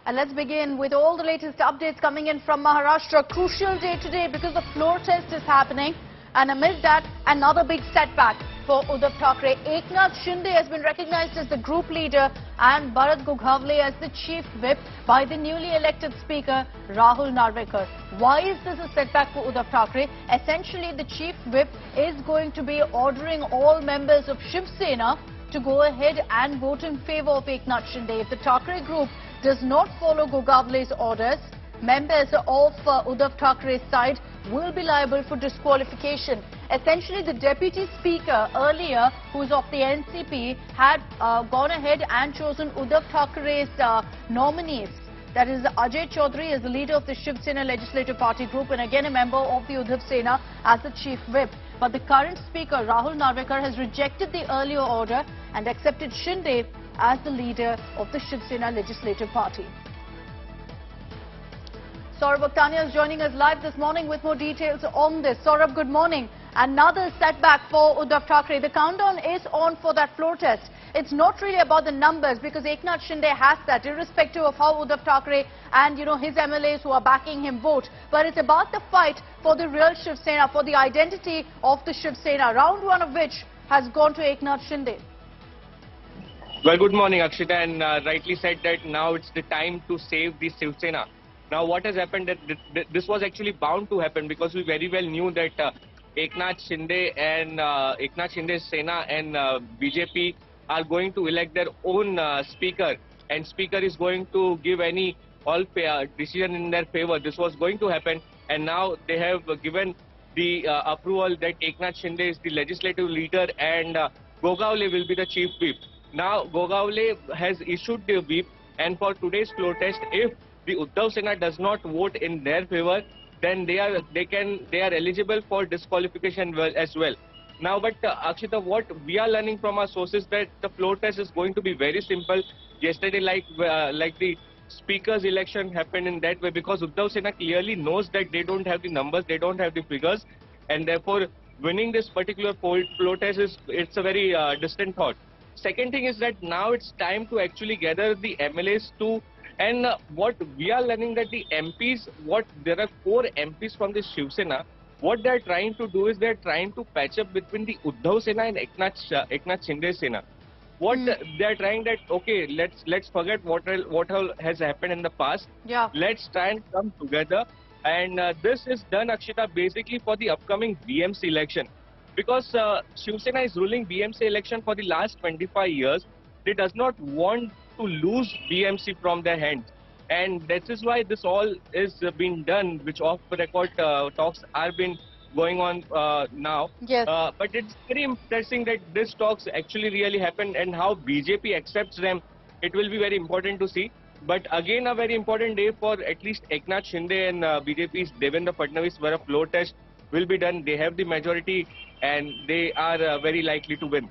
And let's begin with all the latest updates coming in from Maharashtra. Crucial day today because the floor test is happening. And amid that, another big setback for Uddhav Thackeray. Eknath Shinde has been recognized as the group leader and Bharat Gogawale as the chief whip by the newly elected speaker Rahul Narwekar. Why is this a setback for Uddhav Thackeray? Essentially, the chief whip is going to be ordering all members of SENA to go ahead and vote in favor of Eknath Shinde. If the Thackeray group does not follow Gogawale's orders, members of Uddhav Thackeray's side will be liable for disqualification. Essentially, the deputy speaker earlier, who is of the NCP, had gone ahead and chosen Uddhav Thackeray's nominees. That is Ajay Chaudhary as the leader of the SENA legislative party group and again a member of the Uddhav Sena as the chief whip. But the current speaker, Rahul Narwekar, has rejected the earlier order and accepted Shinde as the leader of the SENA legislative party. Saurabh Aktania is joining us live this morning with more details on this. Saurabh, good morning. Another setback for Uddhav Thackeray. The countdown is on for that floor test. It's not really about the numbers because Eknath Shinde has that, irrespective of how Uddhav Thackeray and his MLAs who are backing him vote. But it's about the fight for the real SENA, for the identity of the SENA, round one of which has gone to Eknath Shinde. Well, good morning, Akshita, and rightly said that now it's the time to save the SENA. Now, what has happened that this was actually bound to happen because we very well knew that Eknath Shinde and Eknath Shinde's SENA and BJP are going to elect their own speaker, and speaker is going to give any all decision in their favor. This was going to happen, and now they have given the approval that Eknath Shinde is the legislative leader and Gogawale will be the chief whip. Now, Gogawale has issued the whip, and for today's floor test, if the Uddhav Sena does not vote in their favor, then they are eligible for disqualification as well. Now, but Akshita, what we are learning from our sources that the floor test is going to be very simple. Yesterday, like the speaker's election happened in that way because Uddhav Sena clearly knows that they don't have the numbers, they don't have the figures, and therefore winning this particular floor test it's a very distant thought. Second thing is that now it's time to actually gather the MLAs to. And what we are learning that the MPs, there are 4 MPs from the SENA. What they are trying to do is they are trying to patch up between the Uddhav Sena and Eknath Shinde's Sena. What they are trying that okay, let's forget what all has happened in the past. Yeah. Let's try and come together. And this is done, Akshita, basically for the upcoming BMC election, because SENA is ruling BMC election for the last 25 years. They does not want to lose BMC from their hands, and that is why this all is being done, which off-record talks are been going on now. Yes. But it's very interesting that this talks actually really happened, and how BJP accepts them. It will be very important to see. But again, a very important day for at least Eknath Shinde and BJP's Devendra Fadnavis, where a floor test will be done. They have the majority, and they are very likely to win.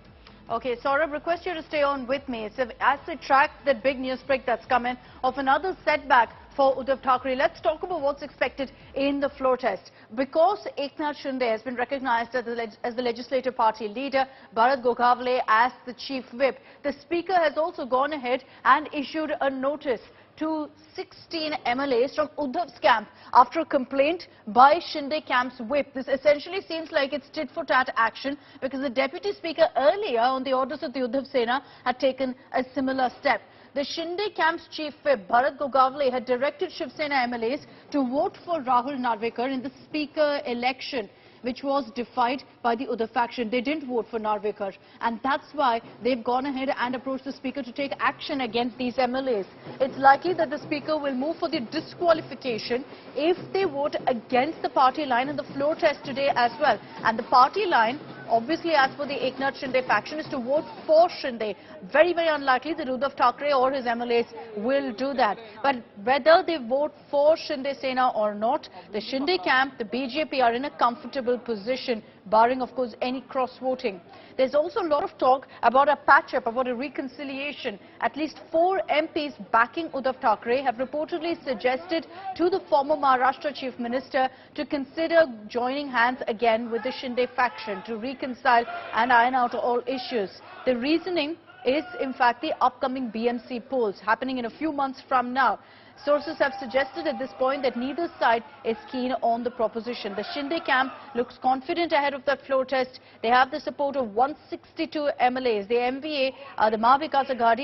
Okay, Saurabh, request you to stay on with me. So as we track that big news break that's come in of another setback for Uddhav Thackeray, let's talk about what's expected in the floor test. Because Eknath Shinde has been recognized as the legislative party leader, Bharat Gogawale as the chief whip, the speaker has also gone ahead and issued a notice to 16 MLAs from Uddhav's camp after a complaint by Shinde camp's whip. This essentially seems like it's tit-for-tat action because the deputy speaker earlier on the orders of the Uddhav Sena had taken a similar step. The Shinde camp's chief whip, Bharat Gogawale, had directed SENA MLAs to vote for Rahul Narwekar in the speaker election, which was defied by the Uddhav faction. They didn't vote for Narwekar, and that's why they've gone ahead and approached the speaker to take action against these MLAs. It's likely that the speaker will move for the disqualification if they vote against the party line in the floor test today as well. And the party line, obviously, as for the Eknath Shinde faction, is to vote for Shinde. Very, very unlikely that Uddhav Thackeray or his MLAs will do that. But whether they vote for Shinde Sena or not, the Shinde camp, the BJP are in a comfortable position, barring, of course, any cross-voting. There's also a lot of talk about a patch-up, about a reconciliation. At least 4 MPs backing Uddhav Thackeray have reportedly suggested to the former Maharashtra Chief Minister to consider joining hands again with the Shinde faction to reconcile and iron out all issues. The reasoning is in fact the upcoming BMC polls happening in a few months from now. Sources have suggested at this point that neither side is keen on the proposition. The Shinde camp looks confident ahead of that floor test. They have the support of 162 MLAs. The MVA, the Maha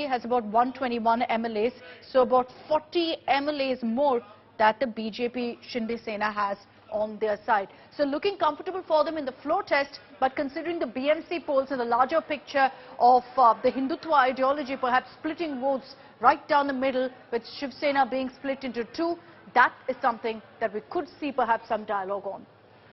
has about 121 MLAs, so about 40 MLAs more that the BJP Shinde Sena has on their side. So looking comfortable for them in the floor test, but considering the BMC polls and the larger picture of the Hindutva ideology, perhaps splitting votes right down the middle, with Shiv Sena being split into two, that is something that we could see perhaps some dialogue on.